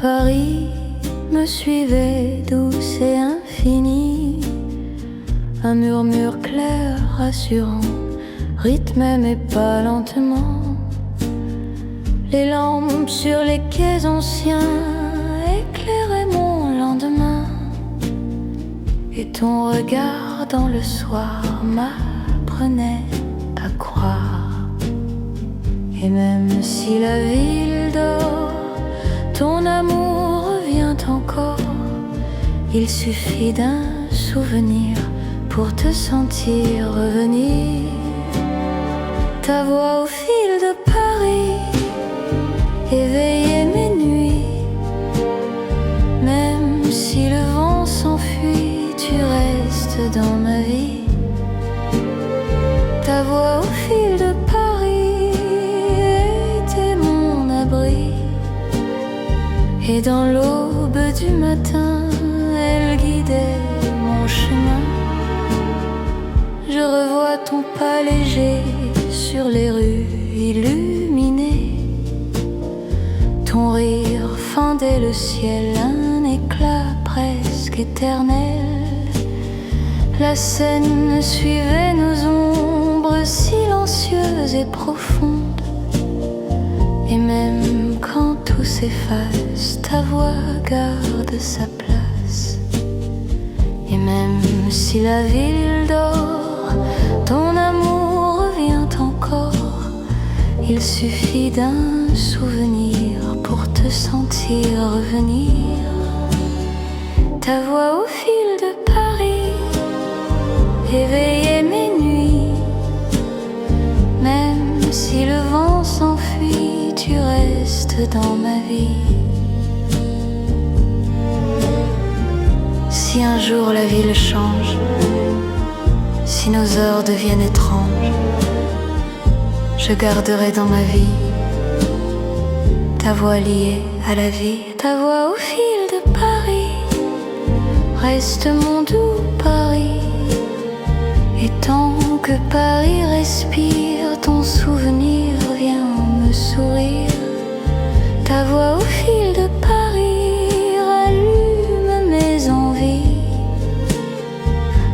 Paris me suivait douce et infinie. Un murmure clair, rassurant, rythmait mes pas lentement. Les lampes sur les quais anciens éclairaient mon lendemain. Et ton regard dans le soir m'apprenait à croire. Et même si la ville dort, ton amour revient encore. Il suffit d'un souvenir pour te sentir revenir. Ta voix au fil de Paris éveillait mes nuits. Même si le vent s'enfuit, tu restes dans ma vie. Ta voix au fil de Paris était mon abri. Et dans l'aube du matin, elle guidait mon chemin. Je revois ton pas léger sur les rues illuminées. Ton rire fendait le ciel, un éclat presque éternel. La Seine suivait nos ombres silencieuses et profondes. Et même quand tout s'efface, ta voix garde sa place. Et même si la ville dort, ton amour revient encore. Il suffit d'un souvenir pour te sentir revenir. Ta voix au fil de Paris éveillait mes nuits. Même si le vent s'enfuit, tu restes dans ma vie. Si un jour la ville change, si nos heures deviennent étranges, je garderai dans ma vie ta voix liée à la vie. Ta voix au fil de Paris reste mon doux Paris. Et tant que Paris respire, ton souvenir vient me sourire. Ta voix au fil de Paris rallume mes envies.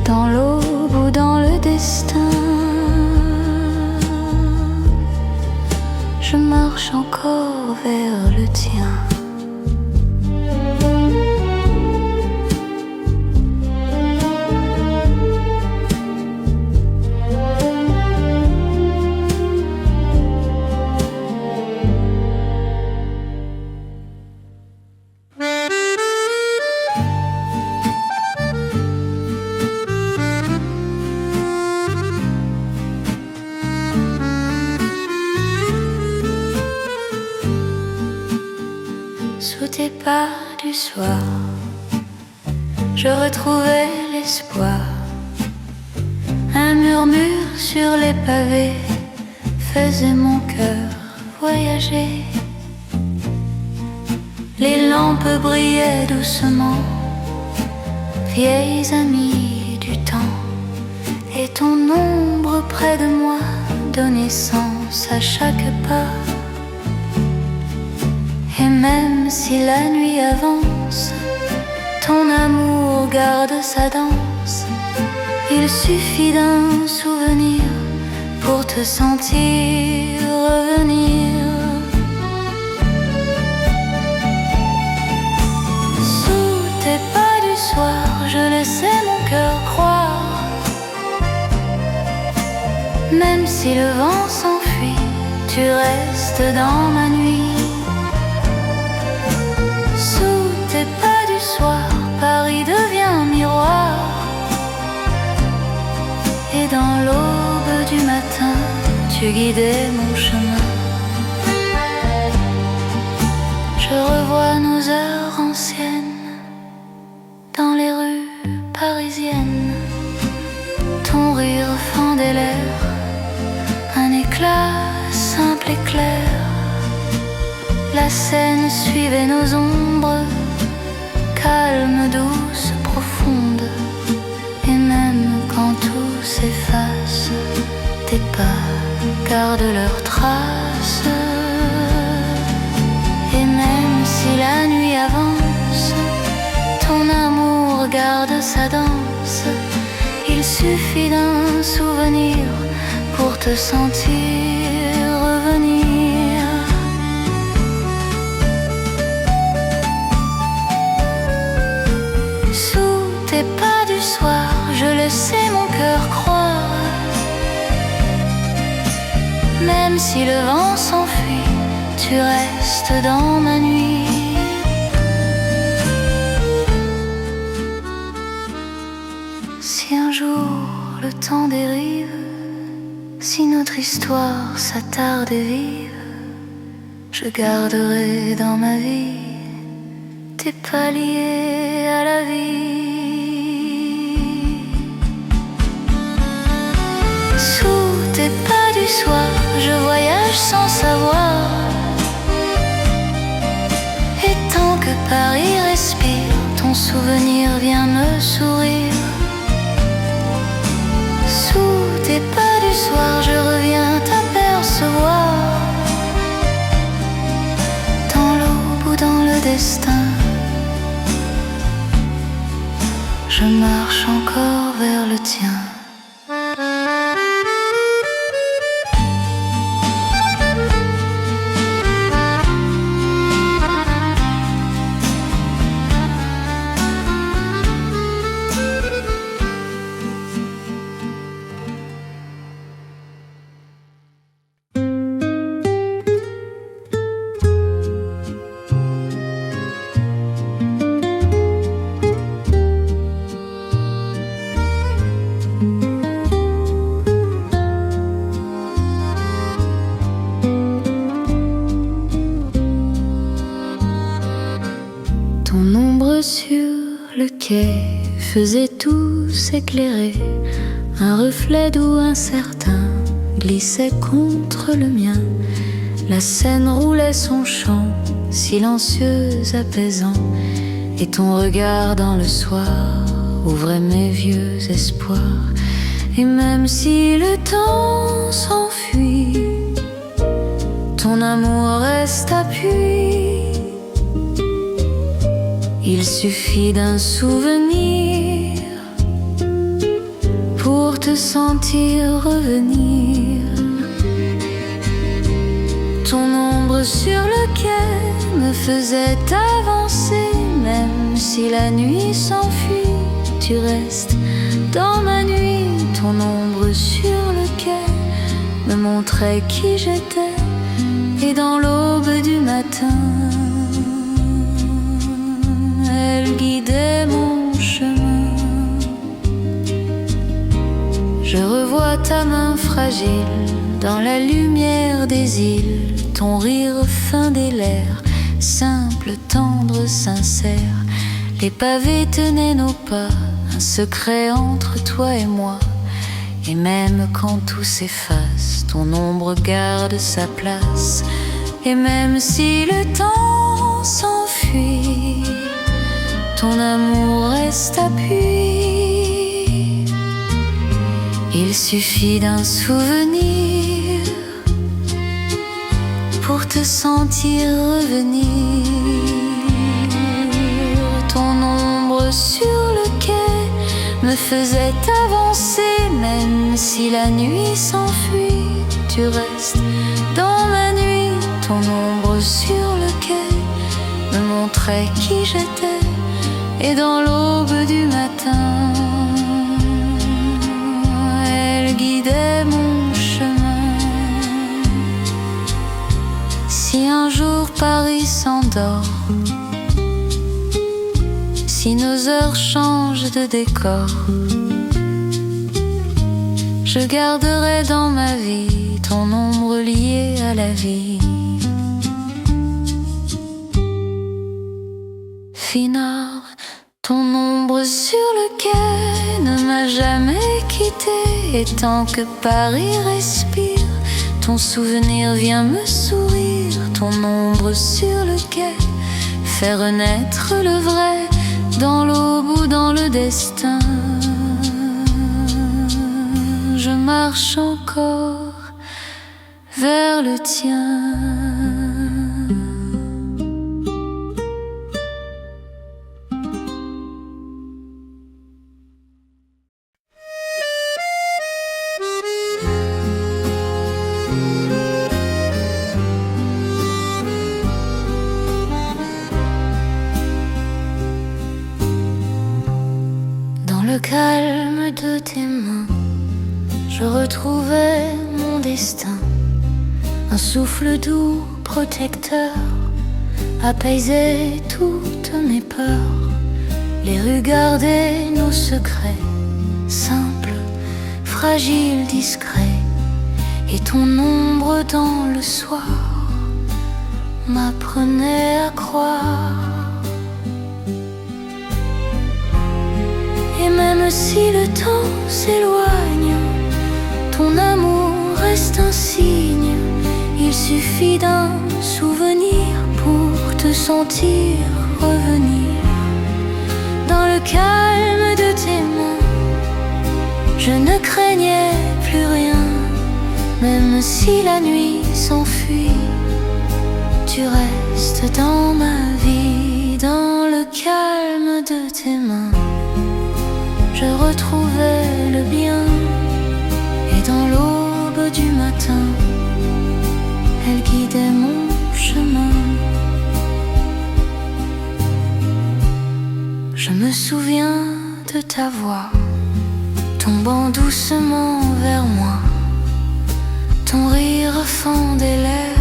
Dans l'aube ou dans le destin, je marche encore vers le tien. Sous tes pas du soir, je retrouvais l'espoir. Un murmure sur les pavés faisait mon cœur voyager. Les lampes brillaient doucement, vieilles amies du temps. Et ton ombre près de moi donnait sens à chaque pas. Et même si la nuit avance, ton amour garde sa danse. Il suffit d'un souvenir pour te sentir revenir. Sous tes pas du soir, je laissais mon cœur croire. Même si le vent s'enfuit, tu restes dans ma nuit. Sous tes pas du soir, Paris devient miroir. Et dans l'aube du matin, tu guidais mon chemin. Je revois nos heures anciennes dans les rues parisiennes. Ton rire fendait l'air, un éclat simple et clair. La Seine suivait nos ombres, calme, douce, profonde. Et même quand tout s'efface, tes pas gardent leurs traces. Et même si la nuit sa danse. Il suffit d'un souvenir pour te sentir revenir. Sous tes pas du soir, je le sais, mon cœur croit. Même si le vent s'enfuit, tu restes dans ma nuit. Si un jour le temps dérive, si notre histoire s'attarde et vive, je garderai dans ma vie tes pas liés à la vie. Sous tes pas du soir, je voyage sans savoir. Et tant que Paris respire, ton souvenir vient me sourire. Sous tes pas du soir, je reviens t'apercevoir. Dans l'aube ou dans le destin, je marche encore vers le tien. Ton ombre sur le quai faisait tout s'éclairer. Un reflet doux incertain glissait contre le mien. La Seine roulait son chant, silencieux, apaisant. Et ton regard dans le soir ouvrait mes vieux espoirs. Et même si le temps s'enfuit, ton amour reste appui. Il suffit d'un souvenir pour te sentir revenir. Ton ombre sur le quai me faisait avancer. Même si la nuit s'enfuit, tu restes dans ma nuit. Ton ombre sur le quai me montrait qui j'étais. Et dans l'aube du matin, elle guidait mon chemin. Je revois ta main fragile dans la lumière des îles. Ton rire fin des lairs, simple, tendre, sincère. Les pavés tenaient nos pas, un secret entre toi et moi. Et même quand tout s'efface, ton ombre garde sa place. Et même si le temps s'enfuit, ton amour reste appui. Il suffit d'un souvenir pour te sentir revenir. Ton ombre sur le quai me faisait avancer. Même si la nuit s'enfuit, tu restes dans ma nuit. Ton ombre sur le quai me montrait qui j'étais. Et dans l'aube du matin, elle guidait mon chemin. Si un jour Paris s'endort, si nos heures changent de décor, je garderai dans ma vie ton ombre liée à la vie. Finard, ton ombre sur le quai ne m'a jamais quitté. Et tant que Paris respire, ton souvenir vient me sourire. Ton ombre sur le quai fait renaître le vrai dans l'aube ou dans le destin. Je marche encore vers le tien. le calme de tes mains, je retrouvais mon destin. Un souffle doux, protecteur, apaisait toutes mes peurs. Les rues gardaient nos secrets, simples, fragiles, discrets. Et ton ombre dans le soir m'apprenait à croire. Et même si le temps s'éloigne, ton amour reste un signe. Il suffit d'un souvenir pour te sentir revenir. Dans le calme de tes mains, je ne craignais plus rien. Même si la nuit s'enfuit, tu restes dans ma vie. Dans le calme de tes mains, je retrouvais le bien. Et dans l'aube du matin, elle guidait mon chemin. Je me souviens de ta voix tombant doucement vers moi. Ton rire fendait l'air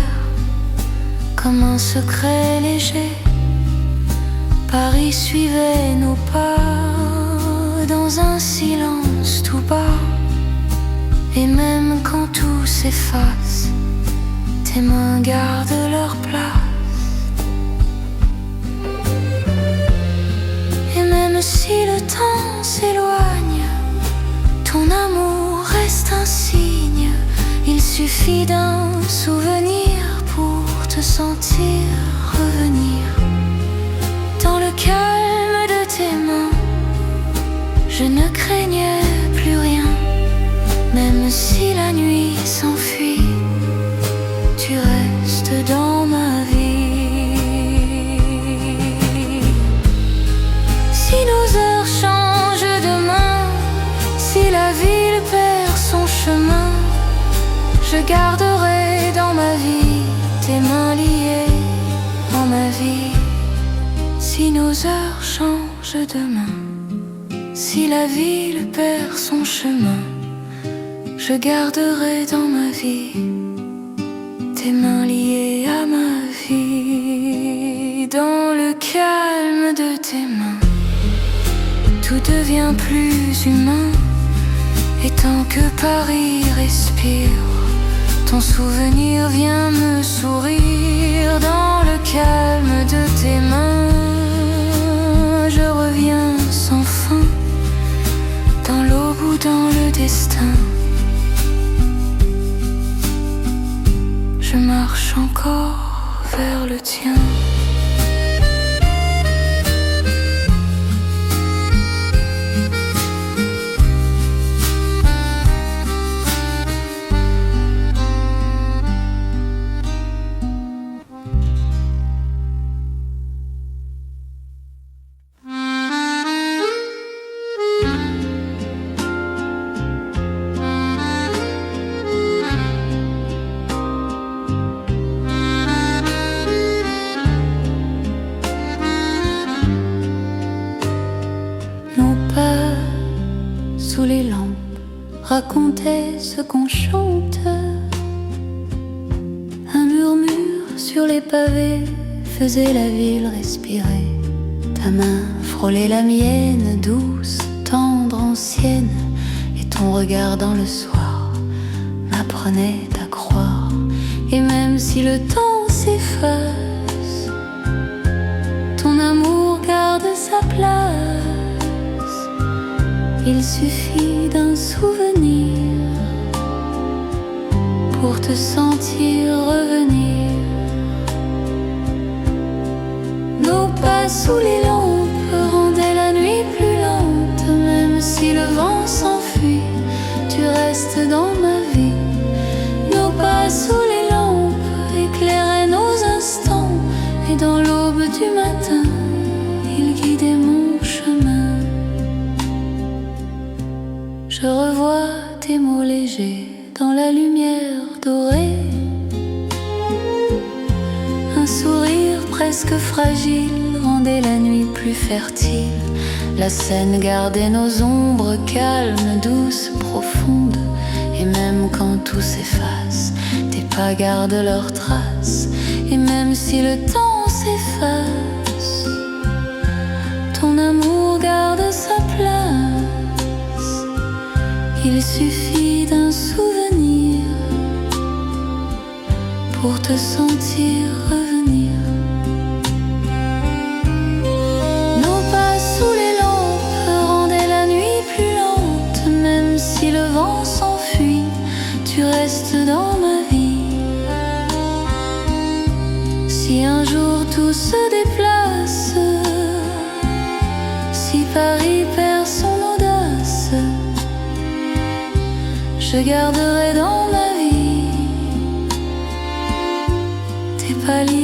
comme un secret léger. Paris suivait nos pas dans un silence tout bas. Et même quand tout s'efface, tes mains gardent leur place. Et même si le temps s'éloigne, ton amour reste un signe. Il suffit d'un souvenir pour te sentir revenir. Dans le calme de tes mains, je ne craignais plus rien. Même si la nuit s'enfuit, tu restes dans ma vie. Si nos heures changent demain, si la ville perd son chemin, je garderai dans ma vie tes mains liées en ma vie. Si nos heures changent demain, si la ville perd son chemin, je garderai dans ma vie tes mains liées à ma vie. Dans le calme de tes mains, tout devient plus humain. Et tant que Paris respire, ton souvenir vient me sourire. Dans le calme de tes mains, je reviens sans fin. Dans l'aube ou dans le destin, je marche encore vers le tien. Sous les lampes, racontait ce qu'on chante. Un murmure sur les pavés faisait la ville respirer. Ta main frôlait la mienne, douce, tendre, ancienne. Et ton regard dans le soir m'apprenait à croire. Et même si le temps s'efface, ton amour garde sa place. Il suffit d'un souvenir pour te sentir revenir. Nos pas sous les lampes rendaient la nuit plus lente. Même si le vent s'enfuit, tu restes dans ma vie. Nos pas sous les lampes éclairaient nos instants. Et dans l'aube du matin, ils guidaient mon chemin. Je revois tes mots légers dans la lumière dorée. Un sourire presque fragile rendait la nuit plus fertile. La Seine gardait nos ombres calmes, douces, profondes. Et même quand tout s'efface, tes pas gardent leurs traces. Et même si le temps s'efface, ton amour garde sa place. Il suffit d'un souvenir pour te sentir revenir. Nos pas sous les lampes rendaient la nuit plus lente. Même si le vent s'enfuit, tu restes dans ma vie. Si un jour tout se déplace, si Paris perd son audace, je garderai dans ma vie tes paliers.